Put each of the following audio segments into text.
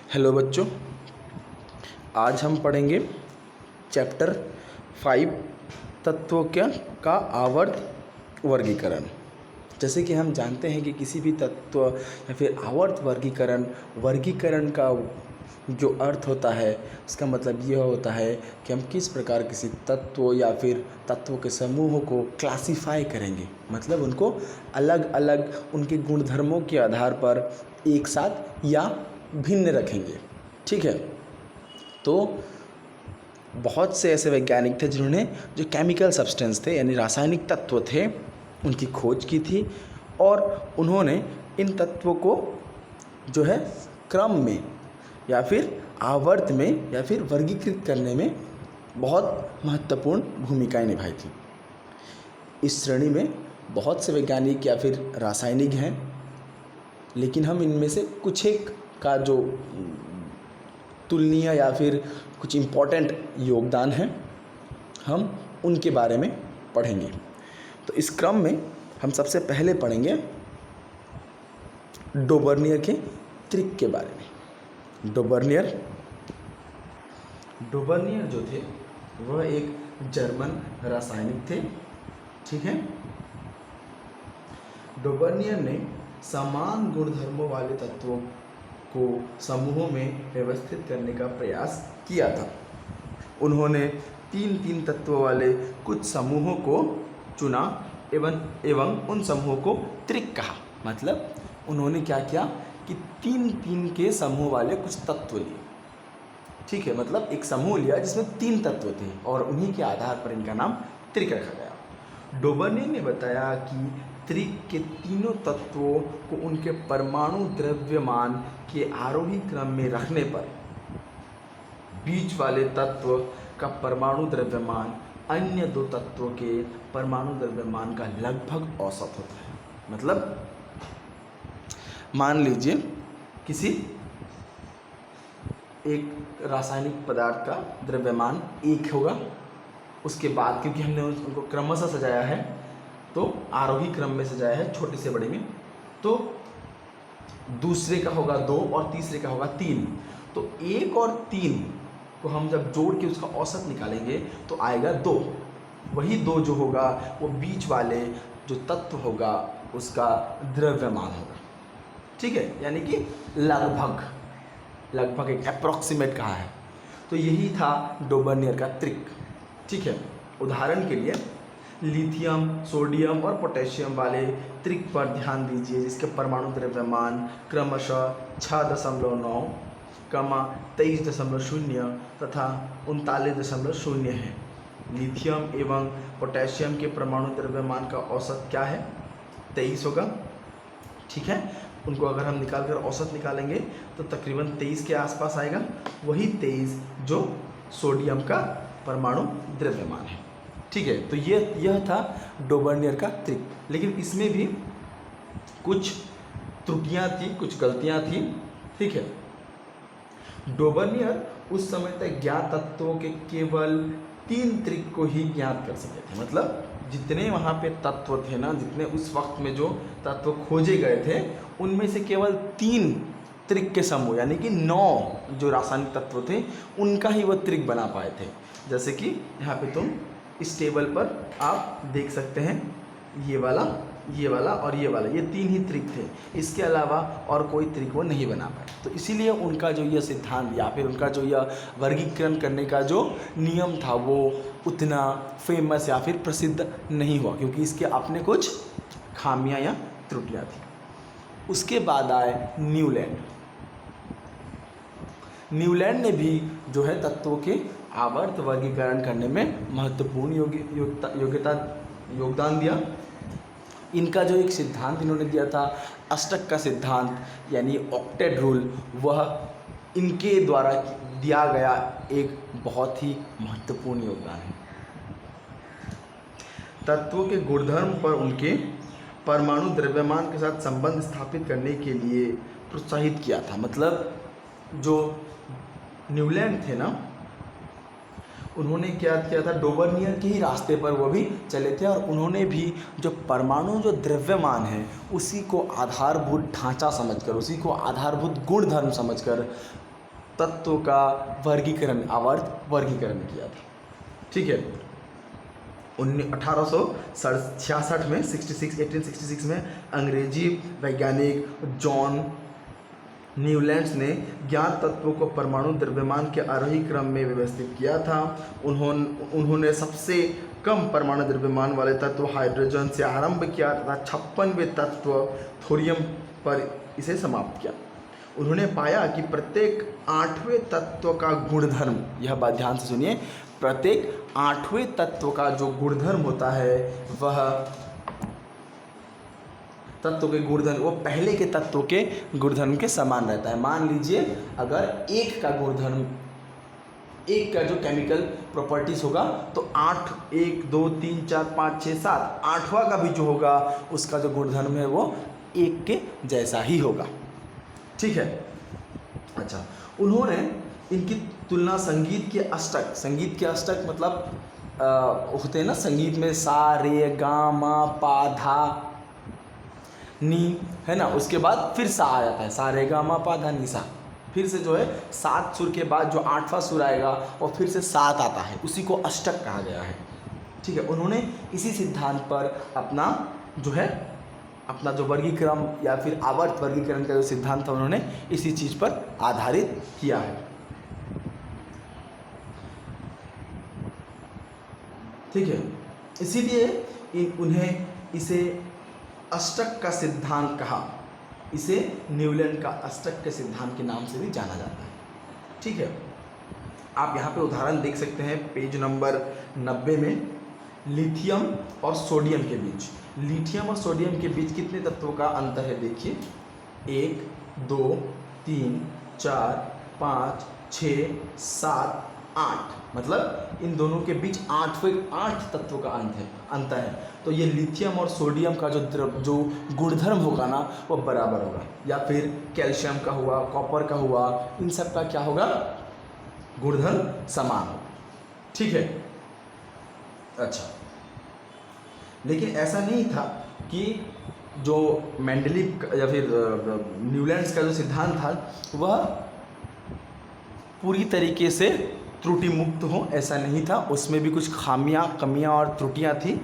Hello बच्चों, आज हम पढ़ेंगे चैप्टर 5 तत्वों का आवर्त वर्गीकरण। जैसे कि हम जानते हैं कि किसी भी तत्व या फिर आवर्त वर्गीकरण का जो अर्थ होता है उसका मतलब यह होता है कि हम किस प्रकार किसी तत्व या फिर तत्वों के समूहों को क्लासिफाई करेंगे, मतलब उनको अलग अलग उनके गुणधर्मों के आधार पर एक साथ या भिन्न रखेंगे। ठीक है, तो बहुत से ऐसे वैज्ञानिक थे जिन्होंने जो केमिकल सब्सटेंस थे यानी रासायनिक तत्व थे उनकी खोज की थी और उन्होंने इन तत्वों को जो है क्रम में या फिर आवर्त में या फिर वर्गीकृत करने में बहुत महत्वपूर्ण भूमिकाएं निभाई थी। इस श्रेणी में बहुत से वैज्ञानिक या फिर रासायनिक हैं, लेकिन हम इनमें से कुछ एक का जो तुलनीय या फिर कुछ इम्पोर्टेंट योगदान है हम उनके बारे में पढ़ेंगे। तो इस क्रम में हम सबसे पहले पढ़ेंगे डोबर्नियर के त्रिक के बारे में। डोबर्नियर जो थे वह एक जर्मन रासायनिक थे। ठीक है, डोबर्नियर ने समान गुणधर्मों वाले तत्वों को समूहों में व्यवस्थित करने का प्रयास किया था। उन्होंने तीन तीन तत्वों वाले कुछ समूहों को चुना एवं उन समूहों को त्रिक कहा। मतलब उन्होंने क्या किया कि तीन तीन के समूह वाले कुछ तत्व लिए। ठीक है, मतलब एक समूह लिया जिसमें तीन तत्व थे और उन्हीं के आधार पर इनका नाम त्रिक रखा गया। डोबर्नियर ने बताया कि त्रिक के तीनों तत्वों को उनके परमाणु द्रव्यमान के आरोही क्रम में रखने पर बीच वाले तत्व का परमाणु द्रव्यमान अन्य दो तत्वों के परमाणु द्रव्यमान का लगभग औसत होता है। मतलब मान लीजिए किसी एक रासायनिक पदार्थ का द्रव्यमान 1 होगा, उसके बाद क्योंकि हमने उनको क्रमशः सजाया है तो आरोही क्रम में सजाया है छोटे से बड़े में, तो दूसरे का होगा 2 और तीसरे का होगा 3। तो 1 और 3 को हम जब जोड़ के उसका औसत निकालेंगे तो आएगा 2। वही 2 जो होगा वो बीच वाले जो तत्व होगा उसका द्रव्यमान होगा। ठीक है, यानी कि लगभग एक अप्रॉक्सीमेट कहा है। तो यही था डोबर्नियर का त्रिक। ठीक है, उदाहरण के लिए लिथियम, सोडियम और पोटेशियम वाले त्रिक पर ध्यान दीजिए, जिसके परमाणु द्रव्यमान क्रमशः 6.9, 23.0 तथा 39.0 है। लिथियम एवं पोटेशियम के परमाणु द्रव्यमान का औसत क्या है? 23 होगा। ठीक है, उनको अगर हम निकाल कर औसत निकालेंगे तो तकरीबन 23 के आसपास आएगा। वही 23 जो सोडियम का परमाणु द्रव्यमान है। ठीक है, तो यह था डोबर्नियर का त्रिक, लेकिन इसमें भी कुछ त्रुटियां थी, कुछ गलतियां थी। ठीक है, डोबर्नियर उस समय तक ज्ञात तत्वों के केवल 3 त्रिक को ही ज्ञात कर सके थे। मतलब जितने वहाँ पे तत्व थे ना, जितने उस वक्त में जो तत्व खोजे गए थे उनमें से केवल 3 त्रिक के समूह यानी कि 9 जो रासायनिक तत्व थे उनका ही वह त्रिक बना पाए थे। जैसे कि यहाँ पे तुम इस टेबल पर आप देख सकते हैं, ये वाला और ये वाला, ये 3 ही त्रिक थे। इसके अलावा और कोई त्रिक वो नहीं बना पाए। तो इसीलिए उनका जो यह सिद्धांत या फिर उनका जो यह वर्गीकरण करने का जो नियम था वो उतना फेमस या फिर प्रसिद्ध नहीं हुआ, क्योंकि इसके अपने कुछ खामियां या त्रुटियां थी। उसके बाद आए न्यूलैंड ने भी जो है तत्वों के आवर्त वर्गीकरण करने में महत्वपूर्ण योगदान दिया। इनका जो एक सिद्धांत इन्होंने दिया था अष्टक का सिद्धांत यानी ऑक्टेट रूल, वह इनके द्वारा दिया गया एक बहुत ही महत्वपूर्ण योगदान है। तत्वों के गुणधर्म पर उनके परमाणु द्रव्यमान के साथ संबंध स्थापित करने के लिए प्रोत्साहित किया था। मतलब जो न्यूलैंड थे ना, उन्होंने क्या किया था, डोबर्नियर के ही रास्ते पर वो भी चले थे और उन्होंने भी जो परमाणु जो द्रव्यमान है उसी को आधारभूत ढांचा समझकर, उसी को आधारभूत गुणधर्म समझकर तत्वों का वर्गीकरण, आवर्त वर्गीकरण किया था। ठीक है, 1866 में 1866 में अंग्रेजी वैज्ञानिक जॉन न्यूलैंड्स ने ज्ञात तत्वों को परमाणु द्रव्यमान के आरोही क्रम में व्यवस्थित किया था। उन्होंने सबसे कम परमाणु द्रव्यमान वाले तत्व हाइड्रोजन से आरंभ किया तथा 56वें तत्व थोरियम पर इसे समाप्त किया। उन्होंने पाया कि प्रत्येक 8वें तत्व का गुणधर्म, यह बात ध्यान से सुनिए, प्रत्येक 8वें तत्व का जो गुणधर्म होता है वह तत्व के गुणधर्म वो पहले के तत्वों के गुणधर्म के समान रहता है। मान लीजिए अगर एक का गुणधर्म, एक का जो केमिकल प्रॉपर्टीज होगा तो 8, 1, 2, 3, 4, 5, 6, 7, 8वां का भी जो होगा उसका जो गुणधर्म है वो एक के जैसा ही होगा। ठीक है, अच्छा, उन्होंने इनकी तुलना संगीत के अष्टक मतलब होते हैं ना संगीत में, सा रे गा मा पा धा नी, है ना, उसके बाद फिर सा आ जाता है, सा रे गा मा पा धा नी सा, फिर से जो है 7 सुर के बाद जो 8वां सुर आएगा और फिर से 7 आता है, उसी को अष्टक कहा गया है। ठीक है, उन्होंने इसी सिद्धांत पर अपना जो वर्गीकरण या फिर आवर्त वर्गीकरण का जो सिद्धांत था उन्होंने इसी चीज़ पर आधारित किया है। ठीक है, इसीलिए उन्हें इसे अष्टक का सिद्धांत कहा, इसे न्यूलैंड का अष्टक के सिद्धांत के नाम से भी जाना जाता है। ठीक है, आप यहाँ पे उदाहरण देख सकते हैं पेज नंबर 90 में, लिथियम और सोडियम के बीच, लिथियम और सोडियम के बीच कितने तत्वों का अंतर है देखिए, 1, 2, 3, 4, 5, 6, 7, 8, मतलब इन दोनों के बीच 8 तत्वों का अंतर है। तो ये लिथियम और सोडियम का जो गुणधर्म होगा ना वो बराबर होगा, या फिर कैल्शियम का हुआ, कॉपर का हुआ, इन सब का क्या होगा, गुणधर्म समान होगा। ठीक है, अच्छा, लेकिन ऐसा नहीं था कि जो मेंडलीव या फिर न्यूलैंड्स का जो सिद्धांत था वह पूरी तरीके से त्रुटि मुक्त हो, ऐसा नहीं था, उसमें भी कुछ खामियां, कमियां और त्रुटियां थी।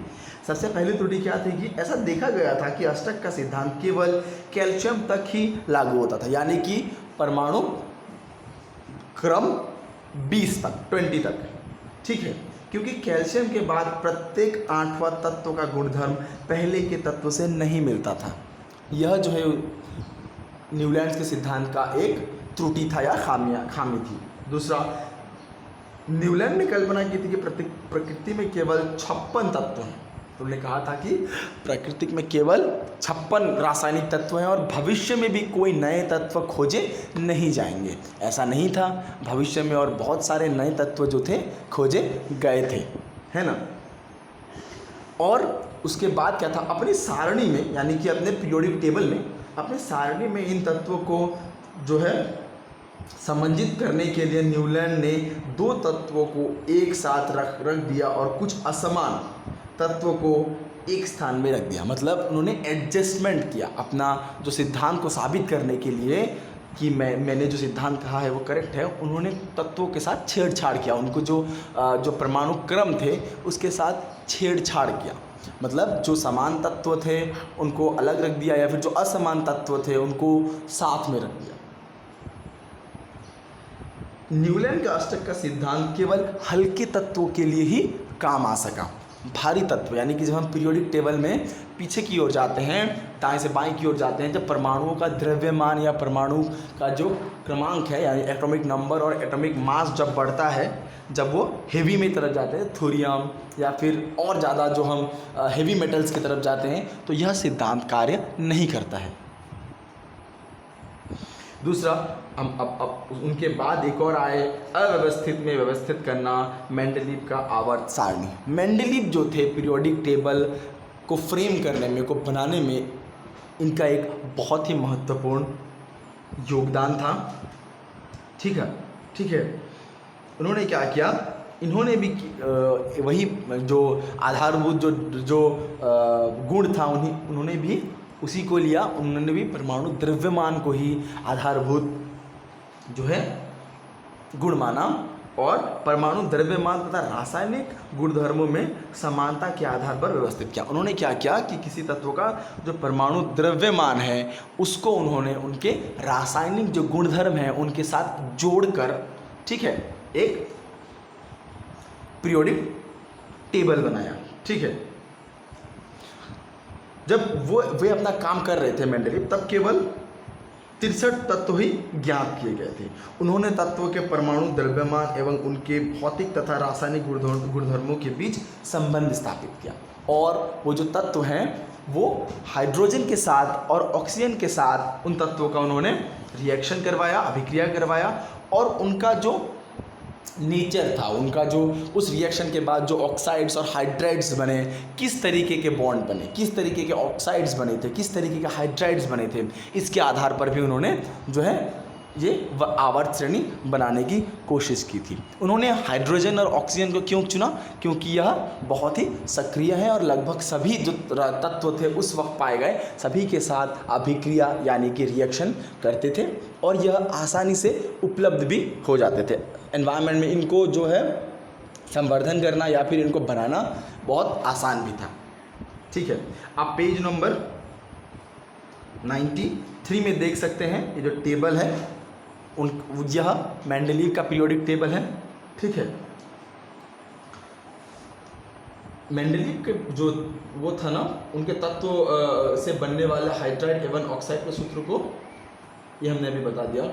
सबसे पहली त्रुटि क्या थी कि ऐसा देखा गया था कि अष्टक का सिद्धांत केवल कैल्शियम तक ही लागू होता था, यानी कि परमाणु क्रम 20 तक। ठीक है, क्योंकि कैल्शियम के बाद प्रत्येक 8वां तत्व का गुणधर्म पहले के तत्व से नहीं मिलता था। यह जो है न्यूलैंड्स के सिद्धांत का एक त्रुटि था या खामी थी। दूसरा, न्यूलैंड ने कल्पना की थी कि प्रकृति में केवल 56 तत्व हैं। उन्होंने कहा था कि प्रकृति में केवल 56 रासायनिक तत्व हैं और भविष्य में भी कोई नए तत्व खोजे नहीं जाएंगे। ऐसा नहीं था, भविष्य में और बहुत सारे नए तत्व जो थे खोजे गए थे, है ना। और उसके बाद क्या था, अपनी सारणी में, यानी कि अपने पीरियोडिक टेबल में, अपने सारणी में इन तत्वों को जो है समंजित करने के लिए न्यूलैंड ने 2 तत्वों को एक साथ रख दिया और कुछ असमान तत्वों को एक स्थान में रख दिया। मतलब उन्होंने एडजस्टमेंट किया अपना जो सिद्धांत को साबित करने के लिए कि मैंने जो सिद्धांत कहा है वो करेक्ट है। उन्होंने तत्वों के साथ छेड़छाड़ किया, उनको जो परमाणु क्रम थे उसके साथ छेड़छाड़ किया। मतलब जो समान तत्व थे उनको अलग रख दिया या फिर जो असमान तत्व थे उनको साथ में रख दिया। न्यूलैंड का अष्टक का सिद्धांत केवल हल्के तत्वों के लिए ही काम आ सका। भारी तत्व, यानी कि जब हम पीरियोडिक टेबल में पीछे की ओर जाते हैं, दाएं से बाएं की ओर जाते हैं, जब परमाणुओं का द्रव्यमान या परमाणु का जो क्रमांक है यानी एटॉमिक नंबर और एटॉमिक मास जब बढ़ता है, जब वो हेवी में तरफ जाते हैं, थोरियम या फिर और ज़्यादा जो हम हेवी मेटल्स की तरफ जाते हैं, तो यह सिद्धांत कार्य नहीं करता है। दूसरा, हम अब उनके बाद एक और आए, अव्यवस्थित में व्यवस्थित करना, मेंडलीव का आवर्त सारणी। मेंडलीव जो थे पीरियोडिक टेबल को फ्रेम करने में, को बनाने में, इनका एक बहुत ही महत्वपूर्ण योगदान था। ठीक है, उन्होंने क्या किया, इन्होंने भी वही जो आधारभूत जो गुण था उन्होंने भी उसी को लिया। उन्होंने भी परमाणु द्रव्यमान को ही आधारभूत जो है गुण माना और परमाणु द्रव्यमान तथा रासायनिक गुणधर्मों में समानता के आधार पर व्यवस्थित किया। उन्होंने क्या किया कि किसी तत्व का जो परमाणु द्रव्यमान है उसको उन्होंने उनके रासायनिक जो गुणधर्म हैं उनके साथ जोड़कर, ठीक है, एक पीरियोडिक टेबल बनाया। ठीक है, जब वे अपना काम कर रहे थे मेंडलीव, तब केवल 63 तत्व ही ज्ञात किए गए थे। उन्होंने तत्वों के परमाणु द्रव्यमान एवं उनके भौतिक तथा रासायनिक गुणधर्मों के बीच संबंध स्थापित किया, और वो जो तत्व हैं वो हाइड्रोजन के साथ और ऑक्सीजन के साथ उन तत्वों का उन्होंने रिएक्शन करवाया, अभिक्रिया करवाया, और उनका जो नेचर था, उनका जो उस रिएक्शन के बाद जो ऑक्साइड्स और हाइड्राइड्स बने, किस तरीके के बॉन्ड बने, किस तरीके के ऑक्साइड्स बने थे, किस तरीके के हाइड्राइड्स बने थे, इसके आधार पर भी उन्होंने जो है ये आवर्त श्रेणी बनाने की कोशिश की थी। उन्होंने हाइड्रोजन और ऑक्सीजन को क्यों चुना? क्योंकि यह बहुत ही सक्रिय है और लगभग सभी जो तत्व थे उस वक्त पाए गए सभी के साथ अभिक्रिया यानी कि रिएक्शन करते थे, और यह आसानी से उपलब्ध भी हो जाते थे एनवायरनमेंट में। इनको जो है संवर्धन करना या फिर इनको बनाना बहुत आसान भी था। ठीक है, आप पेज नंबर 93 में देख सकते हैं ये जो टेबल है यह मेंडलीव का पीरियोडिक टेबल है। ठीक है, मेंडलीव के जो वो था ना, उनके तत्व से बनने वाले हाइड्राइड एवं ऑक्साइड के सूत्र को ये हमने अभी बता दिया।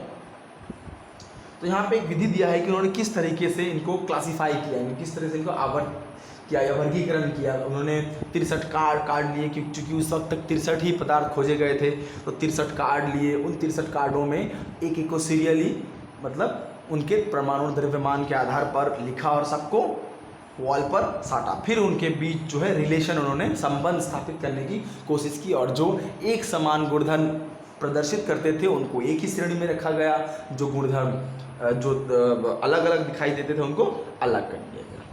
तो यहाँ पे एक विधि दिया है कि उन्होंने किस तरीके से इनको क्लासिफाई किया, यानी किस तरह से इनको आवर्त किया या वर्गीकरण किया। उन्होंने 63 कार्ड लिए, क्योंकि उस वक्त तक 63 ही पदार्थ खोजे गए थे, तो 63 कार्ड लिए। उन 63 कार्डों में एक एक को सीरियली, मतलब उनके परमाणु द्रव्यमान के आधार पर लिखा और सबको वॉल पर साटा। फिर उनके बीच जो है रिलेशन, उन्होंने संबंध स्थापित करने की कोशिश की, और जो एक समान गुणधर्म प्रदर्शित करते थे उनको एक ही श्रेणी में रखा गया, जो गुणधर्म जो अलग अलग दिखाई देते थे उनको अलग कर दिया गया।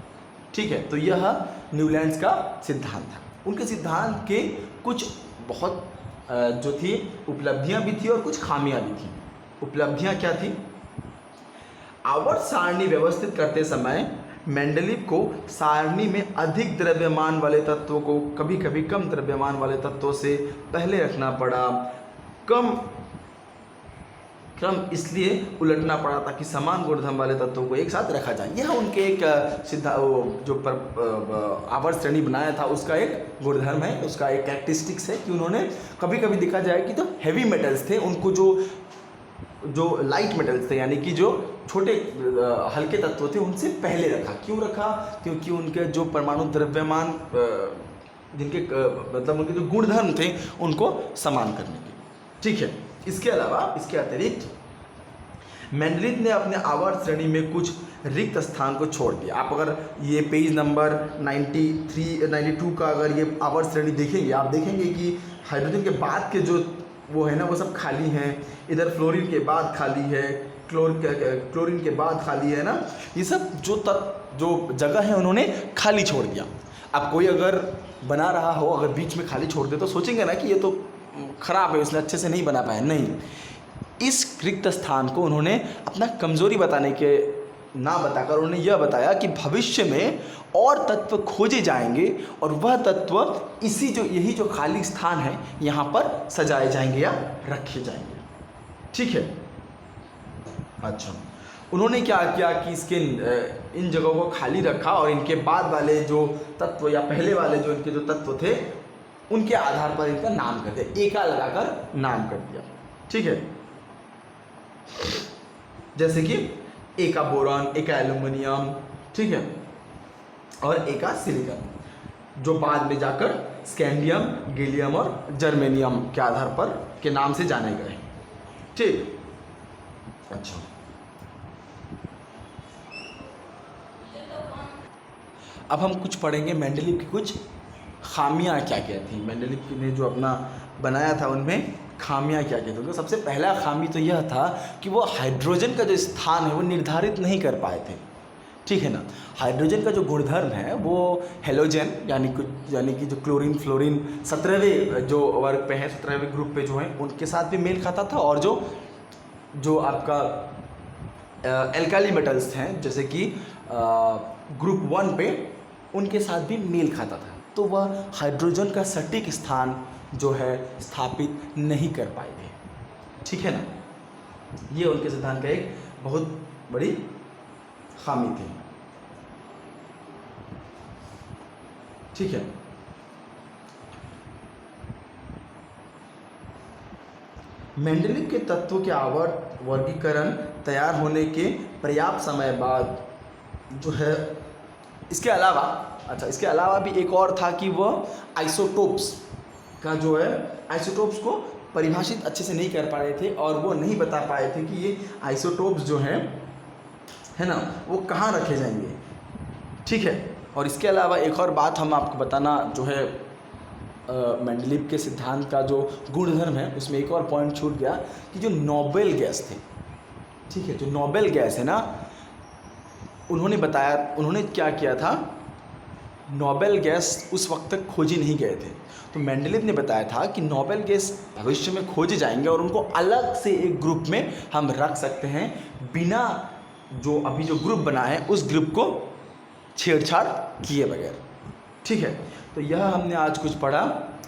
ठीक है, तो यह न्यूलैंड्स का सिद्धांत था। उनके सिद्धांत के कुछ बहुत जो थी उपलब्धियां भी थी और कुछ खामियां भी थी। उपलब्धियां क्या थी? आवर्त सारणी व्यवस्थित करते समय मेंडलीव को सारणी में अधिक द्रव्यमान वाले तत्वों को कभी कभी कम द्रव्यमान वाले तत्वों से पहले रखना पड़ा। क्रम इसलिए उलटना पड़ा ताकि समान गुणधर्म वाले तत्वों को एक साथ रखा जाए। यह उनके एक जो आवर्त श्रेणी बनाया था उसका एक गुणधर्म है, उसका एक कैरेक्टरिस्टिक्स है कि उन्होंने कभी कभी देखा जाए कि तो हैवी मेटल्स थे उनको जो लाइट मेटल्स थे, यानी कि जो छोटे हल्के तत्व थे उनसे पहले रखा। क्यों रखा? क्योंकि उनके जो परमाणु द्रव्यमान जिनके मतलब उनके जो गुणधर्म थे उनको समान करने के। ठीक है, इसके अलावा इसके अतिरिक्त मेंडलीव ने अपने आवर्त श्रेणी में कुछ रिक्त स्थान को छोड़ दिया। आप अगर ये पेज नंबर 92 का अगर ये आवर्त श्रेणी देखेंगे, आप देखेंगे कि हाइड्रोजन के बाद के जो वो है ना वो सब खाली हैं। इधर फ्लोरीन के बाद खाली है, क्लोरीन के बाद खाली है ना, ये सब जो जगह है उन्होंने खाली छोड़ दिया। अब कोई अगर बना रहा हो, अगर बीच में खाली छोड़ दे तो सोचेंगे ना कि ये तो खराब है, इसलिए अच्छे से नहीं बना पाया। नहीं, इस रिक्त स्थान को उन्होंने अपना कमजोरी बताने के ना बताकर उन्होंने यह बताया कि भविष्य में और तत्व खोजे जाएंगे और वह तत्व यही जो खाली स्थान है यहाँ पर सजाए जाएंगे या रखे जाएंगे। ठीक है, अच्छा, उन्होंने क्या किया कि इन जगहों को खाली रखा और इनके बाद वाले जो तत्व या पहले वाले जो इनके जो तत्व थे उनके आधार पर इनका नाम कर दिया, एका लगाकर नाम कर दिया। ठीक है, जैसे कि एका बोरॉन, एका एल्यूमिनियम, ठीक है, और एका सिलिकॉन, जो बाद में जाकर स्कैंडियम, गैलियम और जर्मेनियम के आधार पर के नाम से जाने गए। ठीक, अच्छा, अब हम कुछ पढ़ेंगे मेंडलीव की कुछ खामियां क्या क्या थी। मेंडलीव ने जो अपना बनाया था उनमें खामियां क्या क्या थी। तो सबसे पहला खामी तो यह था कि वो हाइड्रोजन का जो स्थान है वो निर्धारित नहीं कर पाए थे। ठीक है ना, हाइड्रोजन का जो गुणधर्म है वो हेलोजन यानी कि जो क्लोरीन, फ्लोरीन 17वें जो वर्ग पे है, 17वें ग्रुप पे जो है उनके साथ भी मेल खाता था, और जो आपका एल्काली मेटल्स हैं जैसे कि ग्रुप 1 पे उनके साथ भी मेल खाता था, तो वह हाइड्रोजन का सटीक स्थान जो है स्थापित नहीं कर पाएंगे। ठीक है ना, ये उनके सिद्धांत का एक बहुत बड़ी खामी थी। ठीक है, मेंडलीव के तत्वों के आवर्त वर्गीकरण तैयार होने के पर्याप्त समय बाद जो है, इसके अलावा भी एक और था कि वह आइसोटोप्स का जो है, आइसोटोप्स को परिभाषित अच्छे से नहीं कर पा रहे थे और वो नहीं बता पाए थे कि ये आइसोटोप्स जो हैं है ना, वो कहाँ रखे जाएंगे। ठीक है, और इसके अलावा एक और बात हम आपको बताना जो है, मेंडलीव के सिद्धांत का जो गुणधर्म है उसमें एक और पॉइंट छूट गया कि जो नोबेल गैस थे, ठीक है, जो नोबेल गैस है ना, उन्होंने क्या किया था, नोबेल गैस उस वक्त तक खोजी नहीं गए थे। तो मेंडलीव ने बताया था कि नोबेल गैस भविष्य में खोजे जाएंगे और उनको अलग से एक ग्रुप में हम रख सकते हैं, बिना जो अभी जो ग्रुप बना है उस ग्रुप को छेड़छाड़ किए बगैर। ठीक है, तो यह हमने आज कुछ पढ़ा,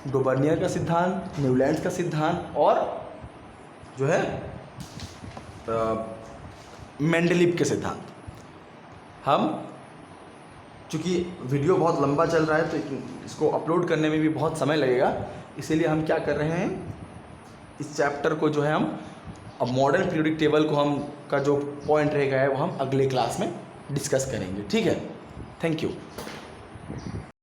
डोबर्नियर का सिद्धांत, न्यूलैंड्स का सिद्धांत और जो है मेंडलीव के सिद्धांत। हम चूँकि वीडियो बहुत लंबा चल रहा है तो इसको अपलोड करने में भी बहुत समय लगेगा, इसीलिए हम क्या कर रहे हैं, इस चैप्टर को जो है हम अब मॉडर्न पीरियोडिक टेबल को हम का जो पॉइंट रहेगा है वो हम अगले क्लास में डिस्कस करेंगे। ठीक है, थैंक यू।